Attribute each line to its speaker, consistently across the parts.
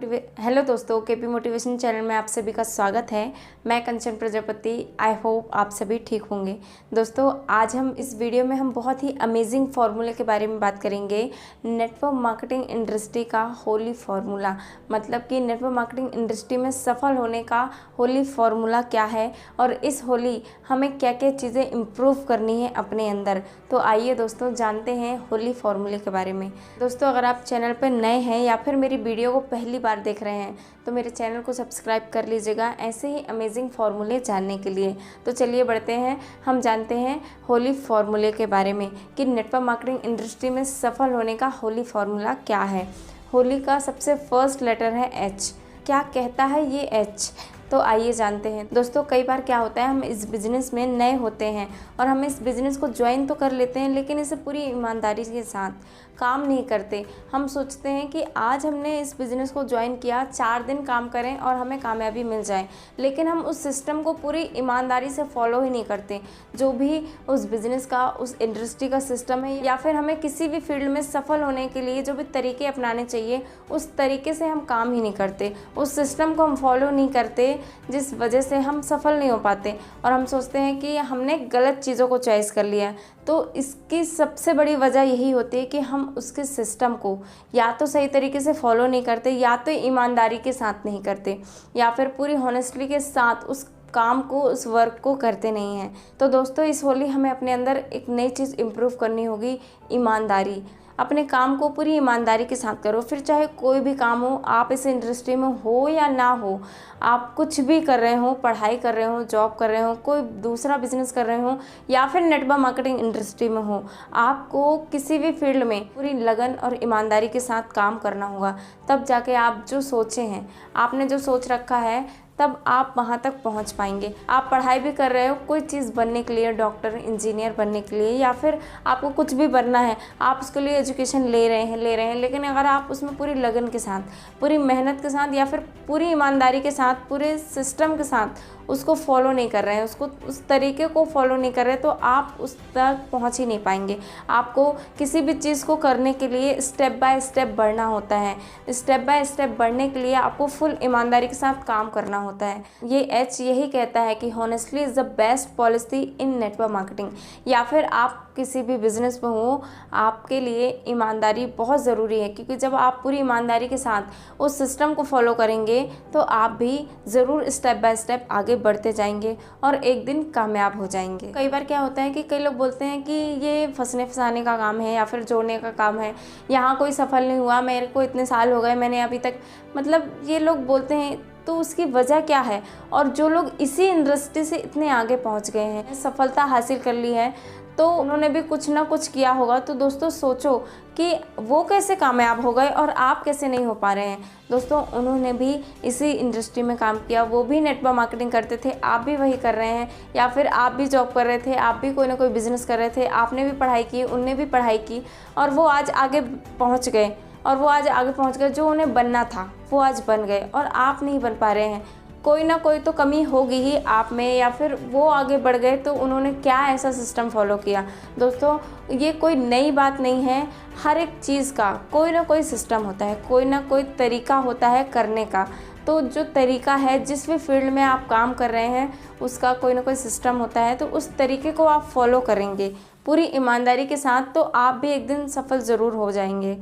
Speaker 1: Hello दोस्तों, KP motivation channel में आप सभी का स्वागत है। मैं कंचन प्रजापति। आई होप आप सभी ठीक होंगे। दोस्तों, आज हम इस वीडियो में बहुत ही अमेजिंग फार्मूले के बारे में बात करेंगे। नेटवर्क मार्केटिंग इंडस्ट्री का होली फार्मूला, मतलब कि नेटवर्क मार्केटिंग इंडस्ट्री में सफल होने का होली फार्मूला क्या है और इस होली हमें क्या क्या चीज़ें इम्प्रूव करनी है अपने अंदर। तो आइए दोस्तों जानते हैं होली फार्मूले के बारे में। दोस्तों, अगर आप चैनल पर नए हैं या फिर मेरी वीडियो को पहली बार देख रहे हैं तो मेरे चैनल को सब्सक्राइब कर लीजिएगा ऐसे ही अमेजिंग फार्मूले जानने के लिए। तो चलिए बढ़ते हैं, हम जानते हैं होली फार्मूले के बारे में कि नेटवर्क मार्केटिंग इंडस्ट्री में सफल होने का होली फार्मूला क्या है। होली का सबसे फर्स्ट लेटर है एच। क्या कहता है ये एच? तो आइए जानते हैं। दोस्तों, कई बार क्या होता है, हम इस बिज़नेस में नए होते हैं और हम इस बिज़नेस को ज्वाइन तो कर लेते हैं, लेकिन इसे पूरी ईमानदारी के साथ काम नहीं करते। हम सोचते हैं कि आज हमने इस बिज़नेस को ज्वाइन किया, 4 दिन काम करें और हमें कामयाबी मिल जाए, लेकिन हम उस सिस्टम को पूरी ईमानदारी से फॉलो ही नहीं करते। जो भी उस बिज़नेस का, उस इंडस्ट्री का सिस्टम है, या फिर हमें किसी भी फील्ड में सफल होने के लिए जो भी तरीके अपनाने चाहिए, उस तरीके से हम काम ही नहीं करते, उस सिस्टम को हम फॉलो नहीं करते, जिस वजह से हम सफल नहीं हो पाते और हम सोचते हैं कि हमने गलत चीज़ों को चॉइस कर लिया। तो इसकी सबसे बड़ी वजह यही होती है कि हम उसके सिस्टम को या तो सही तरीके से फॉलो नहीं करते, या तो ईमानदारी के साथ नहीं करते, या फिर पूरी हॉनेस्टली के साथ उस काम को, उस वर्क को करते नहीं हैं। तो दोस्तों, इस होली हमें अपने अंदर एक नई चीज़ इम्प्रूव करनी होगी, ईमानदारी। अपने काम को पूरी ईमानदारी के साथ करो, फिर चाहे कोई भी काम हो, आप इस इंडस्ट्री में हो या ना हो, आप कुछ भी कर रहे हो, पढ़ाई कर रहे हो, जॉब कर रहे हो, कोई दूसरा बिजनेस कर रहे हो, या फिर नेटवर्क मार्केटिंग इंडस्ट्री में हो, आपको किसी भी फील्ड में पूरी लगन और ईमानदारी के साथ काम करना होगा। तब जाके आप जो सोचे हैं, आपने जो सोच रखा है, तब आप वहाँ तक पहुँच पाएंगे। आप पढ़ाई भी कर रहे हो कोई चीज़ बनने के लिए, डॉक्टर, इंजीनियर बनने के लिए, या फिर आपको कुछ भी बनना है, आप उसके लिए एजुकेशन ले रहे हैं, लेकिन अगर आप उसमें पूरी लगन के साथ, पूरी मेहनत के साथ, या फिर पूरी ईमानदारी के साथ, पूरे सिस्टम के साथ उसको फॉलो नहीं कर रहे हैं, उसको उस तरीके को फॉलो नहीं कर रहे, तो आप उस तक पहुंच ही नहीं पाएंगे। आपको किसी भी चीज़ को करने के लिए स्टेप बाय स्टेप बढ़ना होता है। स्टेप बाय स्टेप बढ़ने के लिए आपको फुल ईमानदारी के साथ काम करना होता है। ये एच यही कहता है कि honestly is the best policy in network marketing. या फिर आप किसी भी बिज़नेस में हो, आपके लिए ईमानदारी बहुत ज़रूरी है, क्योंकि जब आप पूरी ईमानदारी के साथ उस सिस्टम को फॉलो करेंगे तो आप भी ज़रूर स्टेप बाय स्टेप आगे बढ़ते जाएंगे और एक दिन कामयाब हो जाएंगे। कई बार क्या होता है कि कई लोग बोलते हैं कि ये फंसने फंसाने का काम है या फिर जोड़ने का काम है, यहाँ कोई सफल नहीं हुआ, मेरे को इतने साल हो गए, मैंने अभी तक, मतलब ये लोग बोलते हैं। तो उसकी वजह क्या है? और जो लोग इसी इंडस्ट्री से इतने आगे पहुंच गए हैं, सफलता हासिल कर ली है, तो उन्होंने भी कुछ ना कुछ किया होगा। तो दोस्तों, सोचो कि वो कैसे कामयाब हो गए और आप कैसे नहीं हो पा रहे हैं। दोस्तों, उन्होंने भी इसी इंडस्ट्री में काम किया, वो भी नेटवर्क मार्केटिंग करते थे, आप भी वही कर रहे हैं, या फिर आप भी जॉब कर रहे थे, आप भी कोई ना कोई बिज़नेस कर रहे थे, आपने भी पढ़ाई की, उनने भी पढ़ाई की, और वो आज आगे पहुँच गए, जो उन्हें बनना था वो आज बन गए, और आप नहीं बन पा रहे हैं। कोई ना कोई तो कमी होगी ही आप में, या फिर वो आगे बढ़ गए तो उन्होंने क्या ऐसा सिस्टम फॉलो किया। दोस्तों, ये कोई नई बात नहीं है। हर एक चीज़ का कोई ना कोई सिस्टम होता है, कोई ना कोई तरीका होता है करने का। तो जो तरीका है, जिस भी फील्ड में आप काम कर रहे हैं, उसका कोई ना कोई सिस्टम होता है, तो उस तरीके को आप फॉलो करेंगे पूरी ईमानदारी के साथ, तो आप भी एक दिन सफल ज़रूर हो जाएंगे।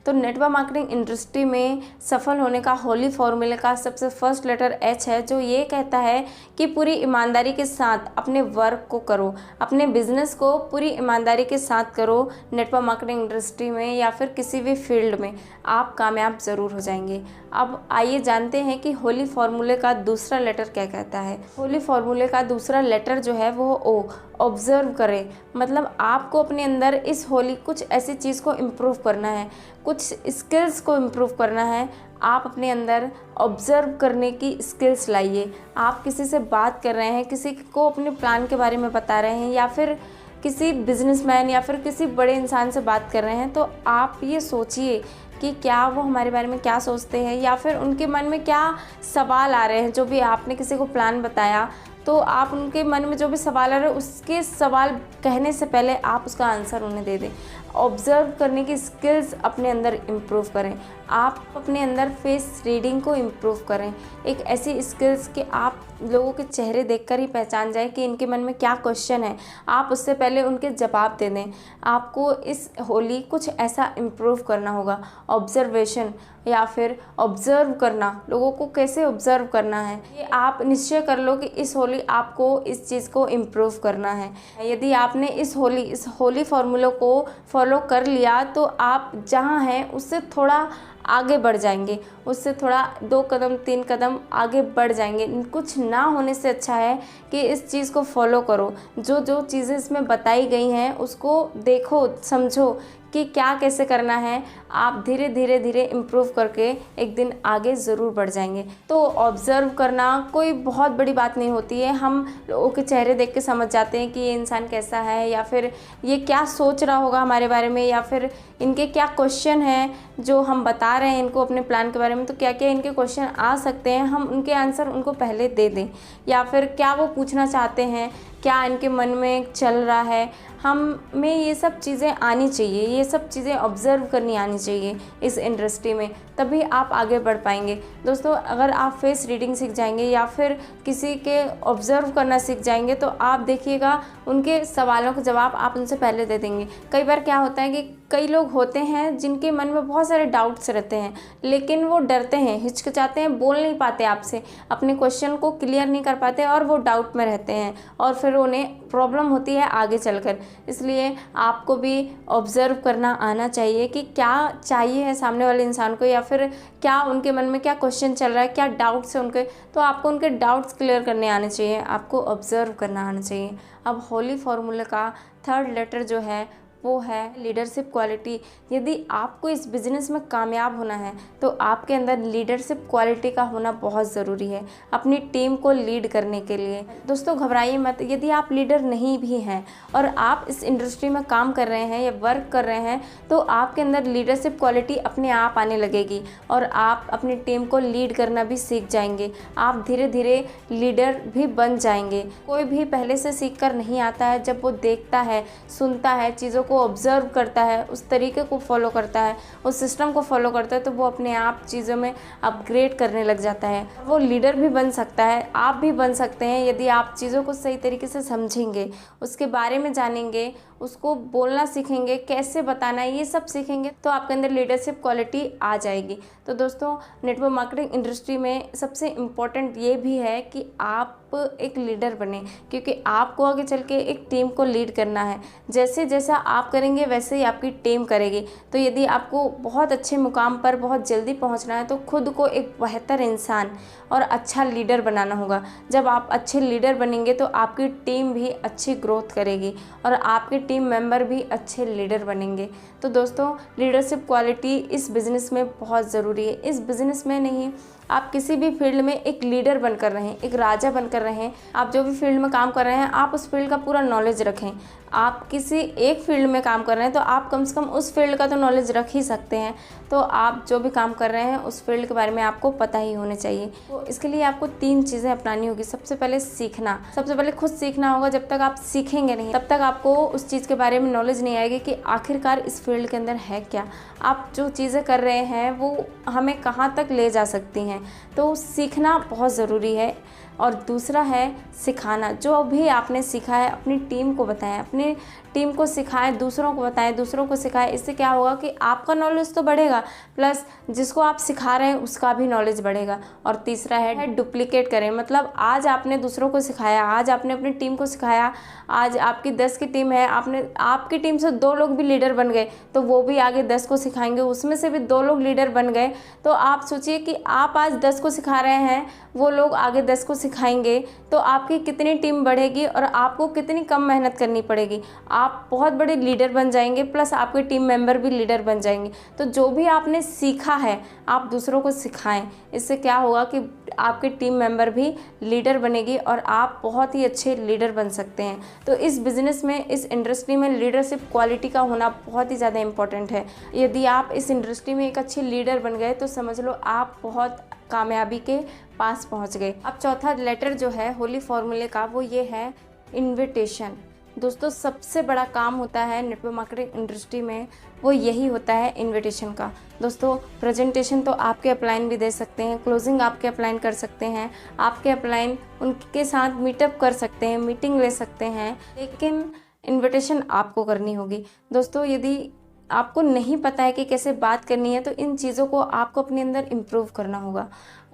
Speaker 1: तो नेटवर्क मार्केटिंग इंडस्ट्री में सफल होने का होली फार्मूले का सबसे फर्स्ट लेटर एच है, जो ये कहता है कि पूरी ईमानदारी के साथ अपने वर्क को करो, अपने बिजनेस को पूरी ईमानदारी के साथ करो। नेटवर्क मार्केटिंग इंडस्ट्री में या फिर किसी भी फील्ड में आप कामयाब ज़रूर हो जाएंगे। अब आइए जानते हैं कि होली फार्मूले का दूसरा लेटर क्या कहता है। होली फार्मूले का दूसरा लेटर जो है वो ओ, ऑब्जर्व करें। मतलब आपको अपने अंदर इस होली कुछ ऐसी चीज़ को इम्प्रूव करना है, कुछ स्किल्स को इम्प्रूव करना है। आप अपने अंदर ऑब्जर्व करने की स्किल्स लाइए। आप किसी से बात कर रहे हैं, किसी को अपने प्लान के बारे में बता रहे हैं, या फिर किसी बिजनेसमैन या फिर किसी बड़े इंसान से बात कर रहे हैं, तो आप ये सोचिए कि क्या वो हमारे बारे में क्या सोचते हैं, या फिर उनके मन में क्या सवाल आ रहे हैं। जो भी आपने किसी को प्लान बताया, तो आप उनके मन में जो भी सवाल आ रहे हैं, उसके सवाल कहने से पहले आप उसका आंसर उन्हें दे दें। ऑब्ज़र्व करने की स्किल्स अपने अंदर इम्प्रूव करें। आप अपने अंदर फेस रीडिंग को इम्प्रूव करें, एक ऐसी स्किल्स कि आप लोगों के चेहरे देखकर ही पहचान जाए कि इनके मन में क्या क्वेश्चन है, आप उससे पहले उनके जवाब दे दें। आपको इस होली कुछ ऐसा इम्प्रूव करना होगा, ऑब्जर्वेशन या फिर ऑब्ज़र्व करना, लोगों को कैसे ऑब्ज़र्व करना है, ये आप निश्चय कर लो कि इस होली आपको इस चीज़ को इम्प्रूव करना है। यदि आपने इस होली फार्मूला को फॉलो कर लिया तो आप जहाँ हैं उससे थोड़ा आगे बढ़ जाएंगे, उससे थोड़ा 2 कदम 3 कदम आगे बढ़ जाएंगे। कुछ ना होने से अच्छा है कि इस चीज़ को फॉलो करो, जो जो चीज़ें इसमें बताई गई हैं उसको देखो, समझो कि क्या कैसे करना है। आप धीरे धीरे धीरे इम्प्रूव करके एक दिन आगे ज़रूर बढ़ जाएंगे। तो ऑब्ज़र्व करना कोई बहुत बड़ी बात नहीं होती है, हम लोगों के चेहरे देख के समझ जाते हैं कि ये इंसान कैसा है, या फिर ये क्या सोच रहा होगा हमारे बारे में, या फिर इनके क्या क्वेश्चन हैं जो हम बता रहे हैं इनको अपने प्लान के बारे में, तो क्या क्या इनके क्वेश्चन आ सकते हैं, हम उनके आंसर उनको पहले दे दें, या फिर क्या वो पूछना चाहते हैं, क्या इनके मन में चल रहा है। हमें ये सब चीज़ें आनी चाहिए, ये सब चीज़ें ऑब्ज़र्व करनी आनी चाहिए इस इंडस्ट्री में, तभी आप आगे बढ़ पाएंगे। दोस्तों, अगर आप फेस रीडिंग सीख जाएंगे या फिर किसी के ऑब्ज़र्व करना सीख जाएंगे तो आप देखिएगा उनके सवालों के जवाब आप उनसे पहले दे देंगे। कई बार क्या होता है कि कई लोग होते हैं जिनके मन में बहुत सारे डाउट्स रहते हैं, लेकिन वो डरते हैं, हिचकिचाते हैं, बोल नहीं पाते आपसे, अपने क्वेश्चन को क्लियर नहीं कर पाते और वो डाउट में रहते हैं और फिर उन्हें प्रॉब्लम होती है आगे चलकर। इसलिए आपको भी ऑब्ज़र्व करना आना चाहिए कि क्या चाहिए है सामने वाले इंसान को, या फिर क्या उनके मन में क्या क्वेश्चन चल रहा है, क्या डाउट्स है उनके, तो आपको उनके डाउट्स क्लियर करने आने चाहिए, आपको ऑब्ज़र्व करना आना चाहिए। अब होली फार्मूला का 3rd लेटर जो है वो है लीडरशिप क्वालिटी। यदि आपको इस बिज़नेस में कामयाब होना है तो आपके अंदर लीडरशिप क्वालिटी का होना बहुत ज़रूरी है, अपनी टीम को लीड करने के लिए। दोस्तों, घबराइए मत, यदि आप लीडर नहीं भी हैं और आप इस इंडस्ट्री में काम कर रहे हैं या वर्क कर रहे हैं तो आपके अंदर लीडरशिप क्वालिटी अपने आप आने लगेगी और आप अपनी टीम को लीड करना भी सीख जाएंगे। आप धीरे धीरे लीडर भी बन जाएंगे। कोई भी पहले से सीख कर नहीं आता है, जब वो देखता है, सुनता है, चीज़ों को ऑब्ज़र्व करता है, उस तरीके को फॉलो करता है, उस सिस्टम को फॉलो करता है, तो वो अपने आप चीज़ों में अपग्रेड करने लग जाता है। वो लीडर भी बन सकता है, आप भी बन सकते हैं यदि आप चीज़ों को सही तरीके से समझेंगे, उसके बारे में जानेंगे, उसको बोलना सीखेंगे, कैसे बताना है, ये सब सीखेंगे तो आपके अंदर लीडरशिप क्वालिटी आ जाएगी। तो दोस्तों, नेटवर्क मार्केटिंग इंडस्ट्री में सबसे इम्पॉर्टेंट ये भी है कि आप एक लीडर बने, क्योंकि आपको आगे चल के एक टीम को लीड करना है। जैसे जैसा आप करेंगे वैसे ही आपकी टीम करेगी। तो यदि आपको बहुत अच्छे मुकाम पर बहुत जल्दी पहुंचना है तो खुद को एक बेहतर इंसान और अच्छा लीडर बनाना होगा। जब आप अच्छे लीडर बनेंगे तो आपकी टीम भी अच्छी ग्रोथ करेगी और आपके टीम मेंबर भी अच्छे लीडर बनेंगे। तो दोस्तों, लीडरशिप क्वालिटी इस बिज़नेस में बहुत ज़रूरी है। इस बिज़नेस में नहीं, आप किसी भी फील्ड में एक लीडर बनकर रहें, एक राजा बनकर रहें। आप जो भी फील्ड में काम कर रहे हैं आप उस फील्ड का पूरा नॉलेज रखें। आप किसी एक फील्ड में काम कर रहे हैं तो आप कम से कम उस फील्ड का तो नॉलेज रख ही सकते हैं। तो आप जो भी काम कर रहे हैं उस फील्ड के बारे में आपको पता ही होने चाहिए। तो इसके लिए आपको 3 चीज़ें अपनानी होगी। सबसे पहले सीखना, सबसे पहले खुद सीखना होगा। जब तक आप सीखेंगे नहीं तब तक आपको उस चीज़ के बारे में नॉलेज नहीं आएगी कि आखिरकार इस फील्ड के अंदर है क्या, आप जो चीज़ें कर रहे हैं वो हमें कहाँ तक ले जा सकती हैं। तो सीखना बहुत ज़रूरी है। और दूसरा है सिखाना। जो भी आपने सीखा है अपनी टीम को बताएं, अपनी टीम को सिखाएं, दूसरों को बताएं, दूसरों को सिखाएं। इससे क्या होगा कि आपका नॉलेज तो बढ़ेगा, प्लस जिसको आप सिखा रहे हैं उसका भी नॉलेज बढ़ेगा। और तीसरा है डुप्लीकेट करें। मतलब आज आपने दूसरों को सिखाया, आज आपने अपनी टीम को सिखाया, आज आपकी 10 की टीम है, आपकी टीम से 2 लोग भी लीडर बन गए तो वो भी आगे 10 को सिखाएंगे, उसमें से भी 2 लोग लीडर बन गए। तो आप सोचिए कि आप आज 10 को सिखा रहे हैं, वो लोग आगे 10 को सिखाएंगे, तो आपकी कितनी टीम बढ़ेगी और आपको कितनी कम मेहनत करनी पड़ेगी। आप बहुत बड़े लीडर बन जाएंगे, प्लस आपके टीम मेंबर भी लीडर बन जाएंगे। तो जो भी आपने सीखा है आप दूसरों को सिखाएं। इससे क्या होगा कि आपके टीम मेंबर भी लीडर बनेगी और आप बहुत ही अच्छे लीडर बन सकते हैं। तो इस बिज़नेस में, इस इंडस्ट्री में लीडरशिप क्वालिटी का होना बहुत ही ज़्यादा इम्पॉर्टेंट है। यदि आप इस इंडस्ट्री में एक अच्छे लीडर बन गए तो समझ लो आप बहुत कामयाबी के पास पहुंच गए। अब चौथा लेटर जो है होली फार्मूले का वो ये है इन्विटेशन। दोस्तों सबसे बड़ा काम होता है नेटवर्क मार्केटिंग इंडस्ट्री में, वो यही होता है इनविटेशन का। दोस्तों प्रेजेंटेशन तो आपके अपलाइन भी दे सकते हैं, क्लोजिंग आपके अपलाइन कर सकते हैं, आपके अपलाइन उनके साथ मीटअप कर सकते हैं, मीटिंग ले सकते हैं, लेकिन इनविटेशन आपको करनी होगी। दोस्तों यदि आपको नहीं पता है कि कैसे बात करनी है, तो इन चीज़ों को आपको अपने अंदर इम्प्रूव करना होगा।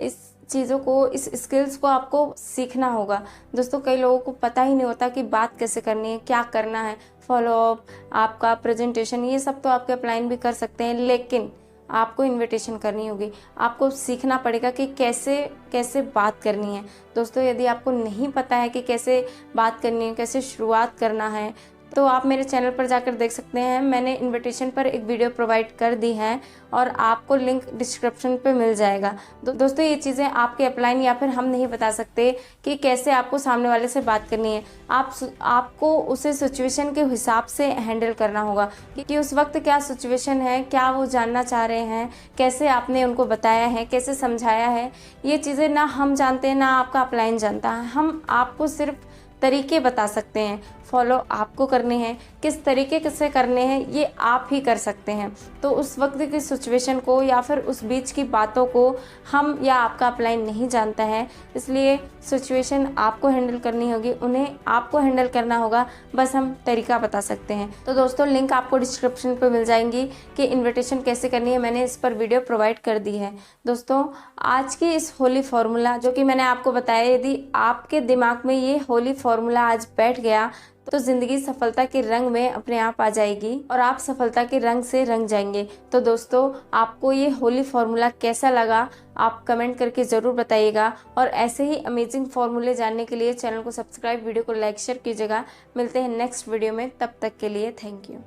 Speaker 1: इस चीज़ों को, इस स्किल्स को आपको सीखना होगा। दोस्तों कई लोगों को पता ही नहीं होता कि बात कैसे करनी है, क्या करना है, फॉलोअप, आपका प्रेजेंटेशन, ये सब तो आपके अपलाइन भी कर सकते हैं, लेकिन आपको इनविटेशन करनी होगी। आपको सीखना पड़ेगा कि कैसे कैसे बात करनी है। दोस्तों यदि आपको नहीं पता है कि कैसे बात करनी है, कैसे शुरुआत करना है, तो आप मेरे चैनल पर जाकर देख सकते हैं। मैंने इनविटेशन पर एक वीडियो प्रोवाइड कर दी है और आपको लिंक डिस्क्रिप्शन पे मिल जाएगा। दोस्तों ये चीज़ें आपके अपलाइन या फिर हम नहीं बता सकते कि कैसे आपको सामने वाले से बात करनी है। आपको उसे सिचुएशन के हिसाब से हैंडल करना होगा कि उस वक्त क्या सिचुएशन है, क्या वो जानना चाह रहे हैं, कैसे आपने उनको बताया है, कैसे समझाया है। ये चीज़ें ना हम जानते हैं, ना आपका अपलाइन जानता है। हम आपको सिर्फ तरीके बता सकते हैं, फॉलो आपको करने हैं, किस तरीके से करने हैं ये आप ही कर सकते हैं। तो उस वक्त की सिचुएशन को या फिर उस बीच की बातों को हम या आपका अपलाइन नहीं जानता है, इसलिए सिचुएशन आपको हैंडल करनी होगी, उन्हें आपको हैंडल करना होगा, बस हम तरीका बता सकते हैं। तो दोस्तों लिंक आपको डिस्क्रिप्शन पे मिल जाएंगी कि इन्विटेशन कैसे करनी है, मैंने इस पर वीडियो प्रोवाइड कर दी है। दोस्तों आज की इस होली फार्मूला जो कि मैंने आपको बताया, यदि आपके दिमाग में ये होली फार्मूला आज बैठ गया तो ज़िंदगी सफलता के रंग में अपने आप आ जाएगी और आप सफलता के रंग से रंग जाएंगे। तो दोस्तों आपको ये होली फार्मूला कैसा लगा आप कमेंट करके ज़रूर बताइएगा, और ऐसे ही अमेजिंग फार्मूले जानने के लिए चैनल को सब्सक्राइब, वीडियो को लाइक शेयर कीजिएगा। मिलते हैं नेक्स्ट वीडियो में, तब तक के लिए थैंक यू।